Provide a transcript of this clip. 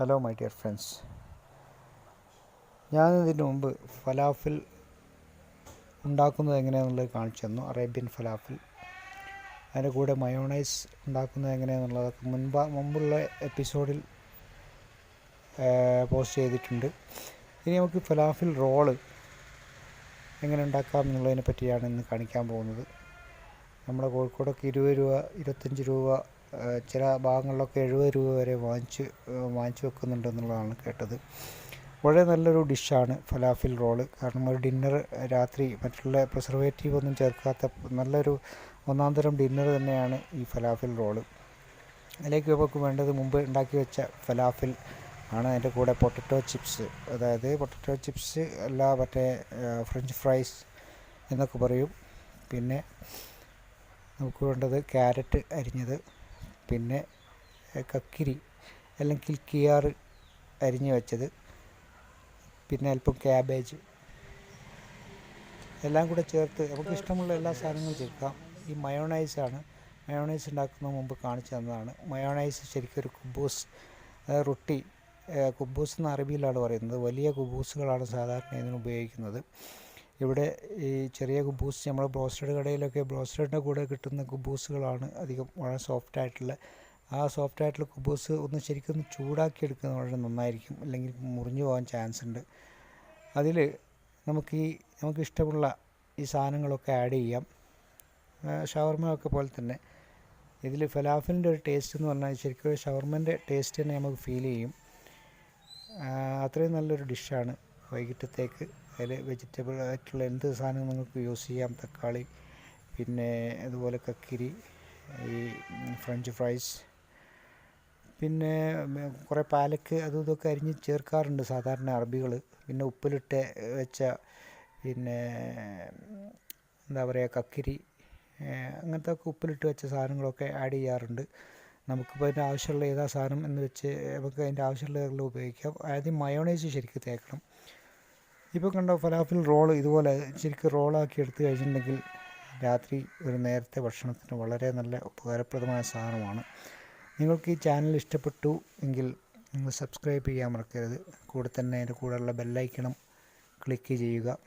Hello my dear friends, ഞാനിതിന് മുമ്പ് ഫലാഫിൽ ഉണ്ടാക്കുന്നത് എങ്ങനെയാണെന്നുള്ളത് കാണിച്ചു തന്നു. അറേബ്യൻ ഫലാഫിൽ, അതിൻ്റെ കൂടെ മയോണൈസ് ഉണ്ടാക്കുന്നത് എങ്ങനെയാണെന്നുള്ളതൊക്കെ മുമ്പുള്ള എപ്പിസോഡിൽ പോസ്റ്റ് ചെയ്തിട്ടുണ്ട്. ഇനി നമുക്ക് ഫലാഫിൽ റോള് എങ്ങനെ ഉണ്ടാക്കാം എന്നുള്ളതിനെ പറ്റിയാണ് ഇന്ന് കാണിക്കാൻ പോകുന്നത്. നമ്മുടെ കോഴിക്കോടൊക്കെ 20 രൂപ, 25 രൂപ, ചില ഭാഗങ്ങളിലൊക്കെ 70 രൂപ വരെ വാങ്ങിച്ചു വെക്കുന്നുണ്ടെന്നുള്ളതാണ് കേട്ടത്. വളരെ നല്ലൊരു ഡിഷാണ് ഫലാഫിൽ റോള്. കാരണം ഒരു ഡിന്നർ രാത്രി മറ്റുള്ള പ്രിസർവേറ്റീവ് ഒന്നും ചേർക്കാത്ത നല്ലൊരു ഒന്നാന്തരം ഡിന്നർ തന്നെയാണ് ഈ ഫലാഫിൽ റോള്. അതിലേക്ക് നമുക്ക് വേണ്ടത് മുമ്പ് ഉണ്ടാക്കി വെച്ച ഫലാഫിൽ ആണ്. അതിൻ്റെ കൂടെ പൊട്ടറ്റോ ചിപ്സ്, അതായത് പൊട്ടറ്റോ ചിപ്സ് അല്ല, മറ്റേ ഫ്രഞ്ച് ഫ്രൈസ് എന്നൊക്കെ പറയും. പിന്നെ നമുക്ക് വേണ്ടത് ക്യാരറ്റ് അരിഞ്ഞത്, പിന്നെ കക്കിരി അല്ലെങ്കിൽ കിയാർ അരിഞ്ഞ് വെച്ചത്, പിന്നെ അല്പം ക്യാബേജ്, എല്ലാം കൂടെ ചേർത്ത് നമുക്ക് ഇഷ്ടമുള്ള എല്ലാ സാധനങ്ങളും ചേർക്കാം. ഈ മയോണൈസാണ്. മയോണൈസ് ഉണ്ടാക്കുന്ന മുമ്പ് കാണിച്ചു തന്നതാണ്. മയോണൈസ് ശരിക്കും ഒരു കുബൂസ്, റൊട്ടി, കുബൂസ് എന്ന് അറബിയിലാണ് പറയുന്നത്. വലിയ കുബൂസുകളാണ് സാധാരണ ഇതിന് ഉപയോഗിക്കുന്നത്. ഇവിടെ ഈ ചെറിയ കുബൂസ് നമ്മൾ ബ്രോസ്റ്റഡ് കടയിലൊക്കെ ബ്രോസ്റ്റഡിൻ്റെ കൂടെ കിട്ടുന്ന കുബൂസുകളാണ് അധികം വളരെ സോഫ്റ്റായിട്ടുള്ള. ആ സോഫ്റ്റായിട്ടുള്ള കുബൂസ് ഒന്ന് ശരിക്കും ചൂടാക്കി എടുക്കുന്നത് വളരെ നന്നായിരിക്കും, അല്ലെങ്കിൽ മുറിഞ്ഞു പോകാൻ ചാൻസ് ഉണ്ട്. അതിൽ നമുക്ക് ഇഷ്ടമുള്ള ഈ സാധനങ്ങളൊക്കെ ആഡ് ചെയ്യാം. ഷവർമയൊക്കെ പോലെ തന്നെ ഇതിൽ ഫലാഫിലിൻ്റെ ഒരു ടേസ്റ്റ് എന്ന് പറഞ്ഞാൽ ശരിക്കും ഒരു ഷവർമൻ്റെ ടേസ്റ്റ് തന്നെ നമുക്ക് ഫീൽ ചെയ്യും. അത്രയും നല്ലൊരു ഡിഷാണ് വൈകിട്ടത്തേക്ക്. അതിൽ വെജിറ്റബിൾ ആയിട്ടുള്ള എന്ത് സാധനവും നിങ്ങൾക്ക് യൂസ് ചെയ്യാം. തക്കാളി, പിന്നെ അതുപോലെ കക്കിരി, ഈ ഫ്രഞ്ച് ഫ്രൈസ്, പിന്നെ കുറേ പാലക്ക്, അതും ഇതൊക്കെ അരിഞ്ഞ് ചേർക്കാറുണ്ട് സാധാരണ അറബികൾ. പിന്നെ ഉപ്പിലിട്ട് വെച്ച, പിന്നെ എന്താ പറയുക, കക്കിരി, അങ്ങനത്തെ ഒക്കെ ഉപ്പിലിട്ട് വെച്ച സാധനങ്ങളൊക്കെ ആഡ് ചെയ്യാറുണ്ട്. നമുക്കിപ്പോൾ അതിൻ്റെ ആവശ്യമുള്ള ഏതാ സാധനം എന്ന് വെച്ച് നമുക്ക് അതിൻ്റെ ആവശ്യമുള്ളതെല്ലാം ഉപയോഗിക്കാം. ആദ്യം മയോണൈസ് ശരിക്കും തേക്കണം. ഇപ്പോൾ കണ്ടോ ഫലാഫിൽ റോള് ഇതുപോലെ ശരിക്കും റോളാക്കി എടുത്തു കഴിഞ്ഞിട്ടുണ്ടെങ്കിൽ രാത്രി ഒരു നേരത്തെ ഭക്ഷണത്തിന് വളരെ നല്ല ഉപകാരപ്രദമായ സാധനമാണ്. നിങ്ങൾക്ക് ഈ ചാനൽ ഇഷ്ടപ്പെട്ടു എങ്കിൽ നിങ്ങൾ സബ്സ്ക്രൈബ് ചെയ്യാൻ മറക്കരുത്. കൂടെ തന്നെ അതിൻ്റെ കൂടെയുള്ള ബെല്ലൈക്കണം ക്ലിക്ക് ചെയ്യുക.